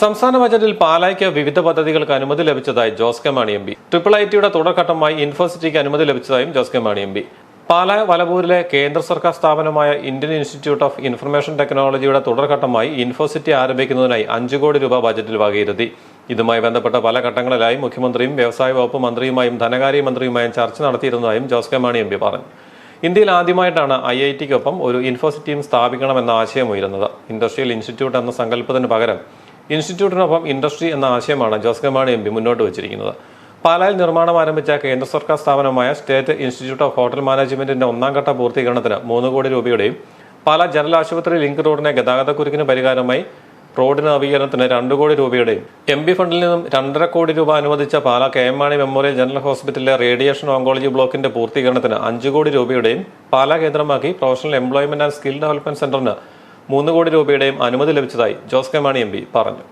സംസ്ഥാന ബജറ്റിൽ പാലായ്ക്ക് വിവിധ പദ്ധതികൾക്ക് അനുമതി ലഭിച്ചതായി Jose K Mani M P. IIITയുടെ തുടർഘട്ടമായി ഇൻഫോസിറ്റിക്ക് അനുമതി ലഭിച്ചതായും Jose K Mani M P. Pala വലപൂരിലെ കേന്ദ്ര സർക്കാർ സ്ഥാപനമായ ഇന്ത്യൻ ഇൻസ്റ്റിറ്റ്യൂട്ട് ഓഫ് ഇൻഫർമേഷൻ ടെക്നോളജിയുടെ തുടർഘട്ടമായി ഇൻഫോസിറ്റി ആരംഭിക്കുന്നതിനായി 5 കോടി രൂപ ബജറ്റിൽ വകയിരുത്തി. ഇതുമായി ബന്ധപ്പെട്ട പല ഘട്ടങ്ങളിലായി മുഖ്യമന്ത്രിയും വ്യവസായ വകുപ്പ് മന്ത്രിയുമായും ധനകാര്യമന്ത്രിയുമായും ചർച്ച നടത്തിയിരുന്നതായും Jose K Mani M P പറഞ്ഞു. ഇന്ത്യയിൽ ആദ്യമായിട്ടാണ് IITക്കൊപ്പം ഒരു ഇൻഫോസിറ്റിയും സ്ഥാപിക്കണമെന്ന ആശയം ഉയരുന്നത്. ഇൻഡസ്ട്രിയൽ ഇൻസ്റ്റിറ്റ്യൂട്ട് എന്ന സങ്കല്പത്തിന് പകരം ഇൻസ്റ്റിറ്റ്യൂട്ടിനൊപ്പം ഇൻഡസ്ട്രി എന്ന ആശയമാണ് Jose K Mani M P മുന്നോട്ട് വച്ചിരിക്കുന്നത്. പാലായിൽ നിർമ്മാണം ആരംഭിച്ച കേന്ദ്ര സർക്കാർ സ്ഥാപനമായ സ്റ്റേറ്റ് ഇൻസ്റ്റിറ്റ്യൂട്ട് ഓഫ് ഹോട്ടൽ മാനേജ്മെന്റിന്റെ 1ാം ഘട്ട പൂർത്തീകരണത്തിന് 3 കോടി രൂപയുടെയും പാലാ ജനറൽ ആശുപത്രി ലിങ്ക് റോഡിനെ ഗതാഗതക്കുരുക്കിന് പരിഹാരമായി റോഡ് നവീകരണത്തിന് 2 കോടി രൂപയുടെയും MP ഫണ്ടിൽ നിന്നും 2.5 കോടി രൂപ അനുവദിച്ച Pala KM Mani memorial general ഹോസ്പിറ്റലിലെ റേഡിയേഷൻ ഓങ്കോളജി ബ്ലോക്കിന്റെ പൂർത്തീകരണത്തിന് 5 കോടി രൂപയുടെയും പാലാ കേന്ദ്രമാക്കി professional employment and skill development സെന്ററിന് 3 കോടി രൂപയുടെയും അനുമതി ലഭിച്ചതായി Jose K Mani M P പറഞ്ഞു.